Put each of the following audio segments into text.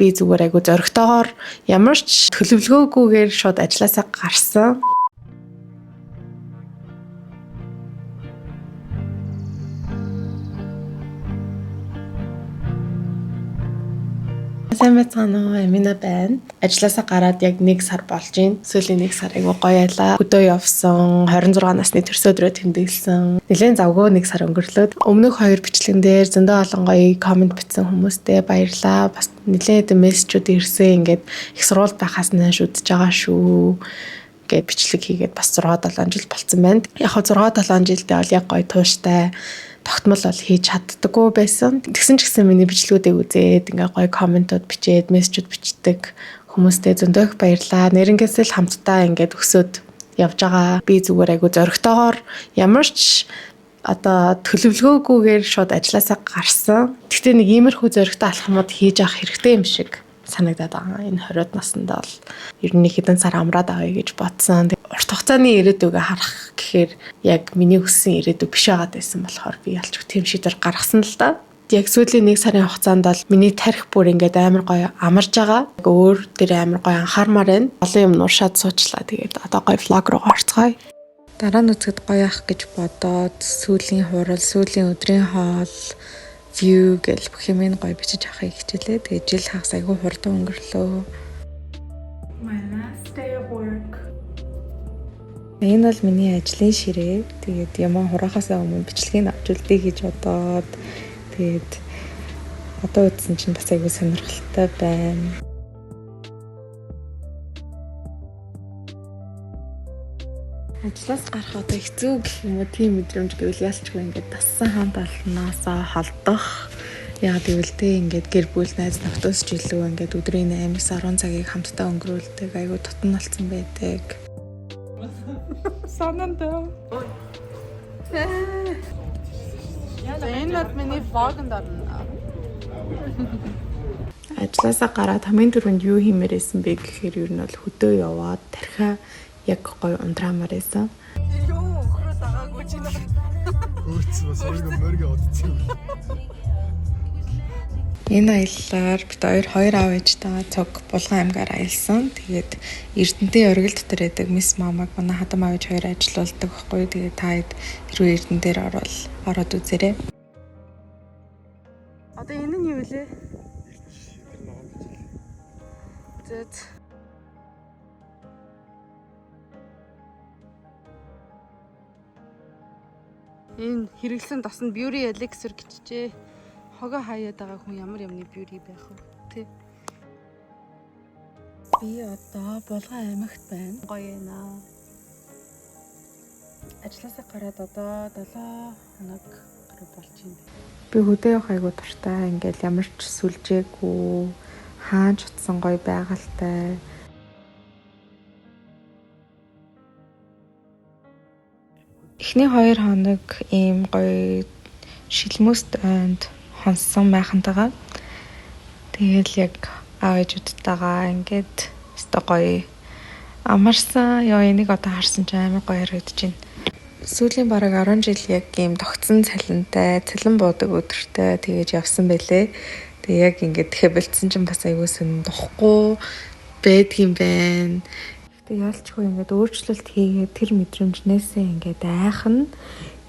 би зүгээр айгу зоригтойгоор ямар ч төлөвлөгөөгүйгээр шууд ажилласаа гарсан. Сайн байцгаана уу, Амина байна. Ажлаасаа гараад яг 1 сар болж байна. Сүүлийн 1 сар айгу гоё ялаа. Өдөө явсан, 26 насны төрсөдрөө тэмдэглэсэн. Нилээн завгүй 1 сар өнгөрлөөд өмнөх 2 бичлэгэн дээр зөндөө олон гоё комент бичсэн хүмүүстээ баярлалаа. Бас нилээн хэдэн мессежүүд ирсэн. Ингээд их сургууль байхаас нь шүдэж байгаа шүү гэж бичлэг хийгээд бас 6-7 жил болцсон байна. Яг 6-7 жилдээ бол яг гоё тууштай тогтмол бол хийж чаддаггүй байсан. Тэгсэн ч гэсэн миний бичлэгүүдийг үзээд ингээ гоё комментууд бичээд, мессежүүд бичдэг хүмүүстээ зөндөө их баярлалаа. Нэрнгээсээ л хамтдаа ингээд өсөд явж байгаа. Би зүгээр айгу зоригтойгоор ямар ч одоо төлөвлөгөөгүйгээр шууд ажилласаа гарсан. Гэхдээ нэг иймэрхүү зоригтой алхмууд хийж авах хэрэгтэй юм шиг санагдаад байгаа. Энэ 20-од наснда бол ер нь хэдэн сар амраад авъя гэж бодсон. Урт хугацааны ирээдүгээ харах гэхээр яг миний хүссэн ирээдүй биш байгаад байсан болохоор би ялч тийм шийдвэр гаргасан л да. Яг сүүлийн 1 сарын хугацаанд бол миний тарих бүр ингээд амар гоё амарж байгаа. Өөр дээр амар гоё анхаармаар байна. Олон юм нуушаад суучлаа. Тэгээд одоо гоё влог руу орцгоё. Дараа нь үзэхэд гоё ах гэж бодоод сүүлийн хурал, сүүлийн өдрийн хоол, view гэл бүх юм гоё бичиж авахыг хичээлээ. Тэгээд жил хагас айгүй хурдан өнгөрлөө. My last day of work. Энэ бол миний ажлын ширээ. Тэгээд ямаа хураахаасаа өмнө бичлэгийг авч үлдээ гэж бодоод тэгээд одоо үзсэн чинь бас айгүй сонирхолтой байна. Ажлаас гарах одоо хэцүү гэх юм уу, тийм мэдрэмж гэвэл ялчгүй ингээд тассан хамт олноосоо холдох. Яг гэвэл тэ ингээд гэр бүл найз нөхдөс ч илүү ингээд өдрийн 8-10 цагийг хамтдаа өнгөрүүлдэг айгүй тутан болсон байдаг. Санандаа. Энэ л миний влогонд орно. Ажлаасаа гараад хамгийн түрүүнд юу хиймээр байсан бэ гэхээр ер нь бол хөдөө яваад тархиа яг гоё ундраамаар байсан. Юу өхрөө дагаагүй чи наа. Өөцөө бас өөрийгөө морьгоо удцсан. Энэ аяллаар бид хоёр аав ээжтэйгээ цог Булган аймгаар аялсан. Тэгээд Эрдэнэтийн оргил дотор байдаг мисс мамаг манай хадам аав ээж хоёр ажиллаулдаг байхгүй. Тэгээд та хэд хэрвээ Эрдэнэ дээр ороод үзээрэй. Одоо энэ нь юу вэ? Зэт энэ хэрэглэн досон beauty elixir гэжээ. Хогоо хаяад байгаа хүн ямар юмны beauty байх вэ? Тэ. Би одоо Булган аймагт байна. Гоё наа. Ажлаасаа гараад одоо 7 хоног гаруй болж байна. Би хөдөө явах айгуу дуртай. Ингээл ямар ч сүлжээгүй, хаанч утсан гоё байгальтай. Эхний 2 хоног ийм гоё шилмөст ойнд хонсон майхантайгаа. Тэгэл яг аав ээжүүдтэйгаа ингээд өстой гоё амарсан. Яа энийг одоо харсан ч амар гоё харагдаж байна. Сүүлийн бараг 10 жил яг ийм тогтсон цалинтай, цалин буудаг өдөртэй тэгэж явсан байлээ. Тэг яг ингээд тэгэхээр болцсон чинь бас аягүй сэн духгүй байдгийм байна. Тэг ялчгүй ингээд өөрчлөлт хийгээд тэр мэдрэмжнээсээ ингээд айхна.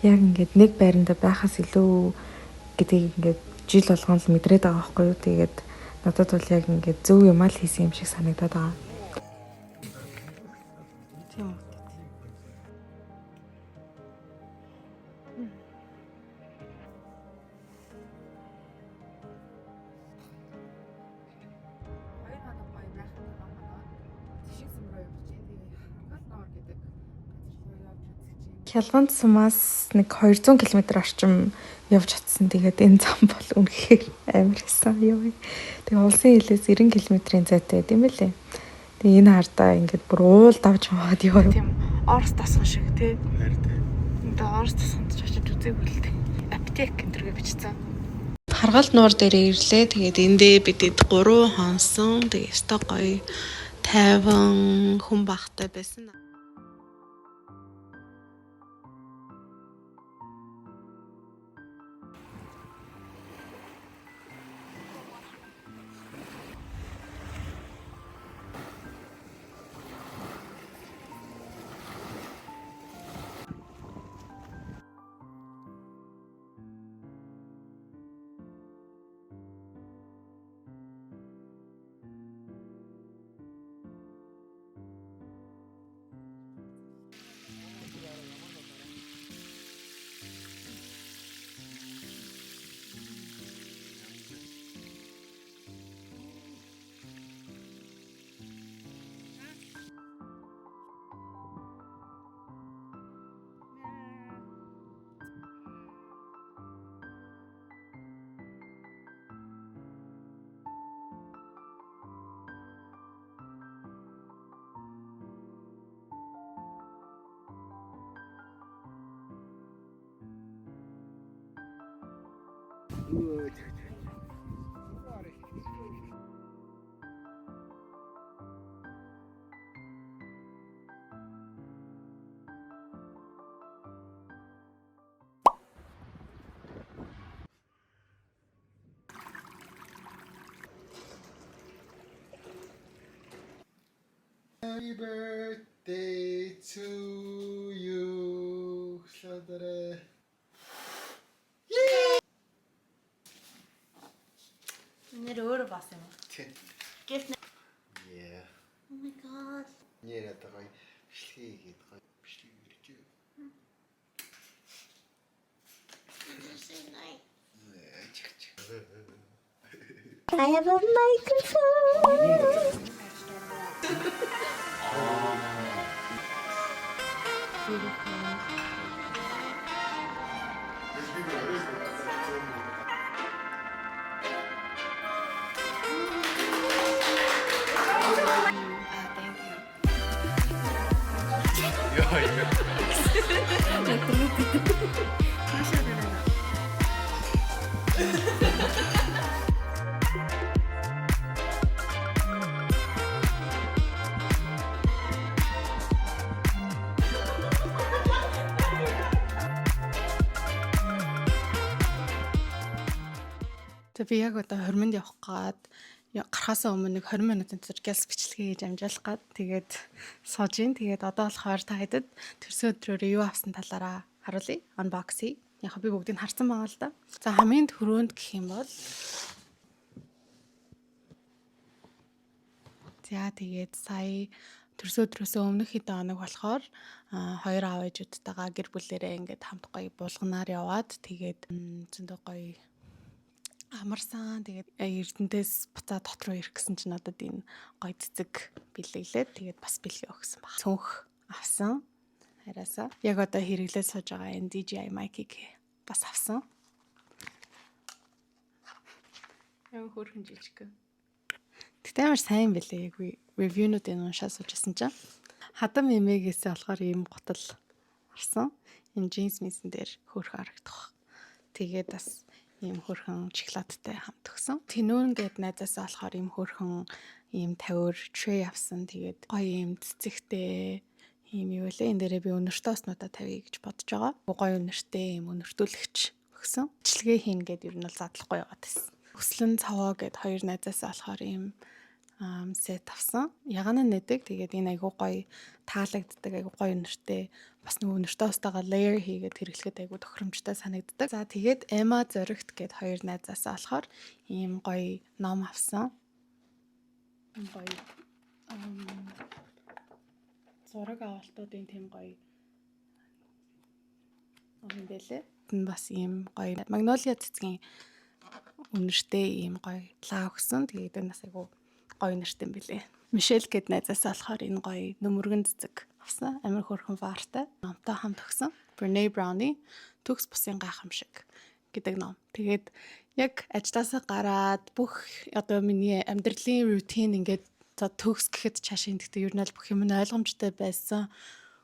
Яг ингээд нэг байранда байхаас илүү гэдгийг ингээд жил болгоно л мэдрээд байгаа байхгүй юу. Тэгээд надад бол яг ингээд зөв юм аа л хийсэн юм шиг санагдаад байгаа. Тийм. Хялганд сумаас нэг 200 км орчим явж чадсан. Тэгээд энэ зам бол үнэхээр амар хэсэн юу. Тэгээ улсын хилээс 90 км-ийн зайтай байд юм лээ. Тэгээ энэ хардаа ингээд бүр уул давж маад яваа. Тийм Орос тасган шиг тий. Харин тэ Орос тасганд ч очиж үзээгүй л дээ. Аптек гэнтергээ бичсэн. Харгалт нуур дээр ирлээ. Тэгээд эндээ бидэд 3 хонсон. Тэгээ өстой гоё тайван хүн багтай байсан. Happy birthday to you. Шадарэ. Нэр өөрөө баасан юм уу? Тийм. Gift. Yeah. Oh my god. Нэр атагай бичлэгээ хийгээд гой бичлэг ирж. This is nice. Чиг. I have a microphone. Тэг би яг одоо хормонд явах гээд гарахаасаа өмнө нэг 20 минутын цэцэр гэлс бичлэгээ хийж амжуулах гээд тэгээд сууж ийн. Тэгээд одоо болохоор та хэдэд төрсөн өдрөөр юу авсан талаараа харуулъя. Unbox хий. Яг би бүгдийг харсан байгаа л да. За хамгийн түрүүнд гэх юм бол за тэгээд сая төрсөн өдрөөс өмнөх хэдэн хоног болохоор хоёр аав ээжүүдтэйгээ гэр бүлээрээ ингээд хамт гоё булганаар яваад тэгээд зөндөө гоё амарсан. Тэгээд Эрдэнэс буцаа дотор ирэх гэсэн чинь надад энэ гоё цэцэг бэлэглээд тэгээд бас бэлгээ өгсөн баг. Цөнх авсан. Хараасаа. Яг одоо хэрэглээд сууж байгаа энэ DJI mic-ийг бас авсан. Яг хөөрхөн жижиг. Тэгтээ амар сайн байлээ. Яг ревьюнуудыг уншаад суужсэн чинь хадам эмээгээсээ болохоор ийм готл харсан. Энэ джинс мисэн дээр хөөрхөн харагдах. Тэгээд бас ийм хөрхөн шоколадтай хамт өгсөн. Тэнүүн гээд найзаасаа болохоор ийм хөрхөн ийм тавиур tray авсан. Тэгээд гоё ийм цэцэгтэй ийм юу вэ? Энэ дээрээ би өнөртөө оснуудаа тавья гэж бодож байгаа. Гоё өнөртэй ийм өнөртүүлэгч өгсөн. Бичлэгээ хийн гээд ер нь бол задлахгүй яваад байсан. Өслөн цаваа гээд хоёр найзаасаа болохоор ийм сет авсан. Ягана нэдэг. Тэгээд энэ айгуу гоё таалагддаг, айгуу гоё өнөртэй. Бас нөгөө өнөртэй устагаа layer хийгээд хэрэглэхэд айгуу тохиромжтой санагддаг. За тэгээд Emma зоригт гээд хоёр найзаасаа болохоор ийм гоё ном авсан. Ийм гоё зураг авалтуудын тийм гоё юм бэлээ. Энэ бас ийм гоё Magnolia цэцгийн өнөртэй ийм гоё лаа өгсөн. Тэгээд энэ бас айгуу гоё нэртэй юм билээ. Мишель гэд найзаасаа болохоор энэ гоё нөмөргөн цэцэг авсан. Амар хөөрхөн ваартай. Номтой хамт өгсөн. Brené Brown-ы Төгс бусын гайхамшиг гэдэг ном. Тэгээд яг ажлаасаа гараад бүх одоо миний амьдралын рутин ингээд за төгс гэхэд чашаа ингэхдээ ер нь л бүх юм нь ойлгомжтой байсан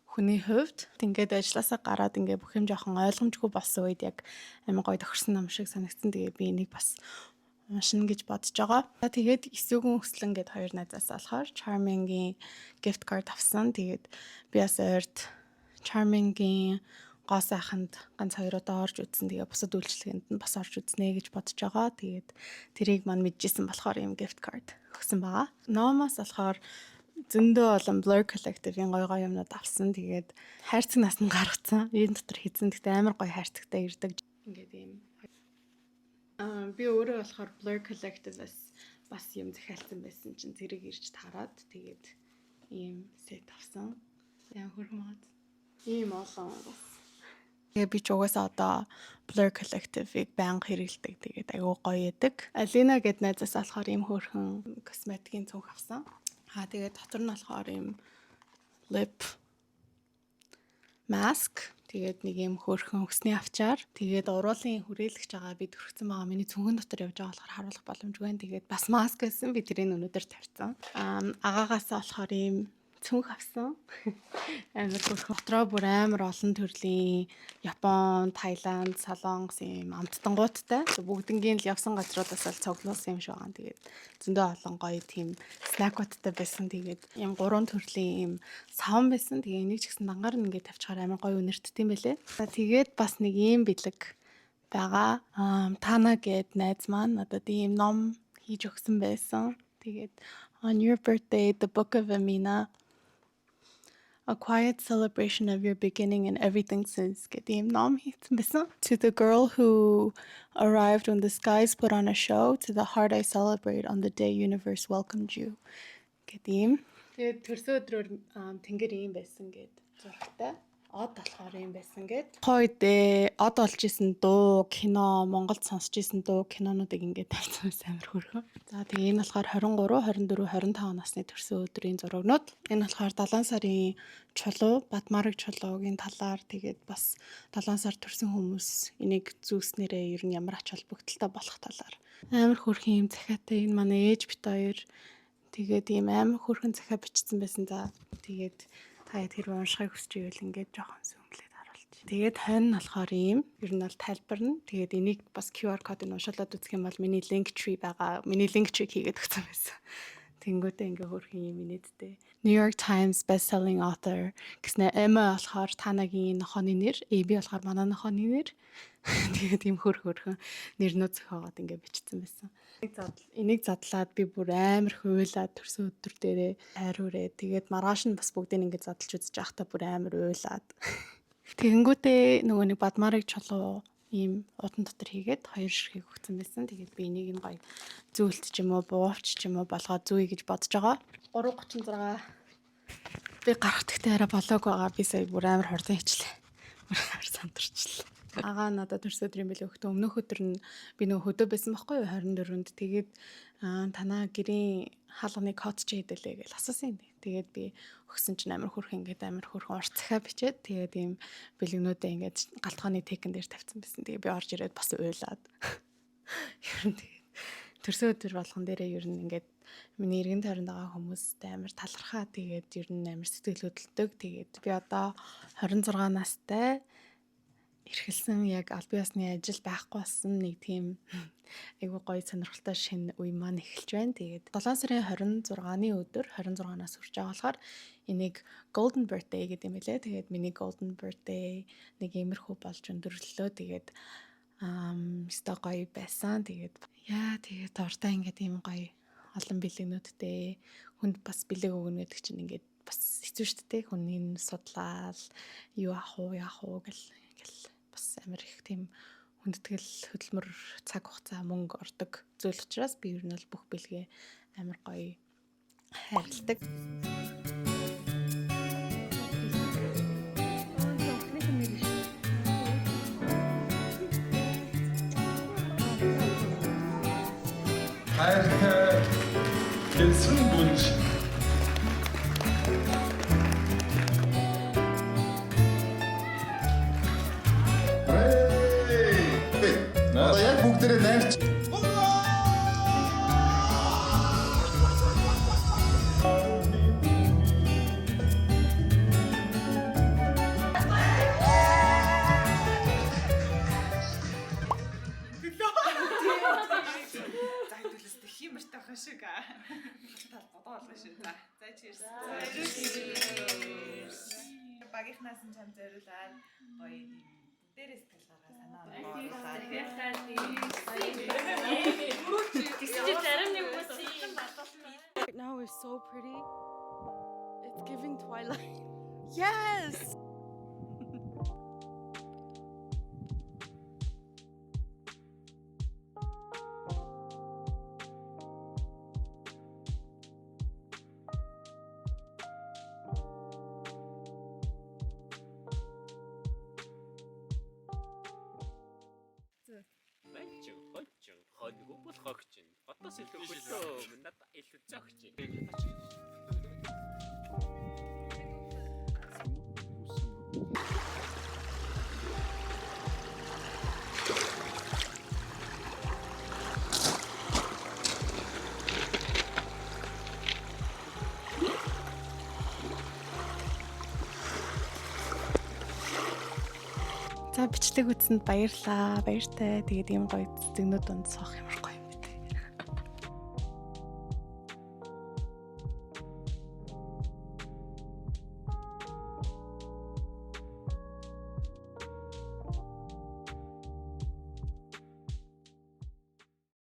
хүний хувьд ингээд ажлаасаа гараад ингээд бүх юм жоохон ойлгомжгүй болсон үед яг амар гоё тохирсон ном шиг санагдсан. Тэгээд би энийг бас уншина гэж бодож байгаа. Тэгээд эсвэгэн өслөн гэд хоёр найзаасаа болохоор Charming-ийн gift card авсан. Тэгээд би бас ойрт Charming-ийн гоо сайханд ганц хоёр удаа орж үзсэн. Тэгээд бусад үйлчлэгэнд нь бас орж үзнэ гэж бодож байгаа. Тэгээд тэрийг мань мэдчихсэн болохоор ийм gift card өгсөн байгаа. Номоос болохоор зөндөө олон Blur Collective-ийн гоё гоё юмнууд авсан. Тэгээд хайрцаг нас нь гаргацсан. Энэ дотор хийсэн. Тэгтээ амар гоё хайрцагтай ирдэг. Ингээд ийм би өөрөө болохоор Blur Collective-аас бас юм захиалсан байсан чинь зэрэг ирж тараад тэгээд ийм сет авсан. Яа хөрмөөд. Ийм олон бас. Тэгээ би ч угаасаа одоо Blur Collective-ийг байнга хэрэглэдэг. Тэгээд аюу гоё яадаг. Alina гэд найзаас болохоор ийм хөөрхөн косметикийн цонх авсан. Тэгээд дотор нь болохоор ийм lip mask. Тэгээд нэг юм хөөрхөн өсний авчаар тэгээд уруулын хүрээлэгч байгаа би төрөгцөн байгаа. Миний цүнхэн дотор явж байгаа болохоор харуулах боломжгүй. Тэгээд бас маск гэсэн би тэрийг өнөдөр тавьсан. Агаагаас болохоор ийм цүнх авсан. Амар хөрх. Дотроо бүр амар олон төрлийн Япон, Таиланд, Солонгос юм амттангуудтай. Бүгднгийн л явсан газруудаас л цуглуулсан юм шиг байгаа. Тэгээд зөндөө олон гоё тийм снакуудтай байсан. Тэгээд юм 3 төрлийн юм савн байсан. Тэгээ энийг ч гэсэн дангаар ингээд тавьчихаар амар гоё үнэртдэм байлээ. Тэгээд бас нэг ийм бэлэг байгаа. Тана гэд найз маань надад ийм ном хийж өгсөн байсан. Тэгээд On Your Birthday, The Book of Amina. A quiet celebration of your beginning and everything since гэдэг ийм ном хийсэн байсан. To the girl who arrived when the skies put on a show, to the heart I celebrate on the day universe welcomed you гэдэг ийм. Тэгээд төрсөн өдрөөр тэнгэр ийм байсан гэд зурагтай. Од болохоор юм байсан гэд. Хойд од олж исэн дуу, кино, Монголд сонсч исэн дуу, кинонуудыг ингээд тавьсан амар хөрхөө. За тэгээ энэ болохоор 23, 24, 25 насны төрсөн өдрийн зурагнууд. Энэ болохоор 7 сарын чулуу, Бадмараг чулуугийн талаар тэгээд бас 7 сар төрсэн хүмүүс энийг зүүснээрээ ер нь ямар ач холбогдолтой болох талаар. Амар хөрхийн юм захиатай энэ манай ээж бит хоёр тэгээд ийм амар хөрхэн захиа бичсэн байсан. За тэгээд таад хэрэг уншихыг хүсэж ивэл ингээд жоохон сүмлээд харуулж. Тэгээд хонь нь болохоор ийм ер нь бол тайлбарна. Тэгээд энийг бас QR кодыг уншуулад үзэх юм бол миний link tree байгаа. Миний link tree хийгээд өгсөн байсан. Тэнгүүтээ ингээ хөрхийн юм инээдтэй. New York Times best-selling author гэснээр Emma болохоор Танагийн нохооны нэр, AB болохоор манай нохооны нэр. Тэгээд ийм хөрхөн нэрнүүд зохиогоод ингээ бичсэн байсан. Энийг задлаад би бүр амар хуйлаад төрсөн өдөр дээрээ хайруурээ. Тэгээд маргааш нь бас бүгдийг ингээ задлж үзэж байхдаа бүр амар уйлаад. Тэгэнгүүтээ нөгөө нэг Бадмараг чулуу ийм удан дотор хийгээд 2 ширхэг өгсөн байсан. Тэгээд би энийг нь гоё зөөлт ч юм уу, буувч ч юм уу болгоод зүүе гэж бодож байгаа. 3:36 би гарах тэгтээ арай болоог байгаа. Би сая бүр амар хурдан хийчлээ. Бүр амар сандарчлаа. Агаа надад төрсөн өдрийн билээ өгтөө. Өмнөх өдөр нь би нөгөө хөдөө байсан байхгүй юу 24-нд. Тэгээд танаа гэрийн хаалганы код ч хийдэлээ гэж асуусан юм. Тэгээд би өгсөн чинь амар хөрх ингээд амар хөрхөн урт захаа бичээд тэгээд ийм бэлгнүүдээ ингээд галтгооны текэн дээр тавьсан байсан. Тэгээд би орж ирээд бас уйлаад. Ер нь тэгээд төрсөн өдөр болгон дээрээ ер нь ингээд миний эргэн тойронд байгаа хүмүүстэй амар талархаа. Тэгээд ер нь амар сэтгэл хөдлөлтөг. Тэгээд би одоо 26 настай эрхэлсэн яг аль биесны ажил байхгүй болсон нэг тийм айгуу гоё сонирхолтой шинэ үе маань эхэлж байна. Тэгээд 7 сарын 26-ны өдөр 26-наас хүрч байгаа болохоор энийг Golden Birthday гэдэг юм билээ. Тэгээд миний Golden Birthday нэг иймэрхүү болж өндөрлөлөө. Тэгээд өстой гоё байсан. Тэгээд тэгээд дуртай ингээд ийм гоё олон бэлэгнүүдтэй хүнд бас бэлэг өгнө гэдэг чинь ингээд бас хэцүү шүү дээ. Хүний судлаад юу яах уу гэл бас амар их тийм хүндэтгэл хөдөлмөр цаг хугацаа мөнгө ордог зүйл учраас би ер нь бол бүх бэлгээ амар гоё хайрладаг. Хайртай хэлсэн гүнж Одоо яг бүгдээрээ найрч. Химэртэй хашиг талбад болгоо шүү. За cheers. Багийнхнаас нь чам зориулаад гоё юм. Дээрээс талгаараа санаа болгуулаад. Right now is so pretty. It's giving Twilight. Yes! Хончин хоньгүй бол хогчин. Хотоос илүү хөлөө надад илүү зөгчин. Бичлэг үзсэнд баярлалаа. Баяртай. Тэгээд ийм гоё зэгнүүд донд суух ямар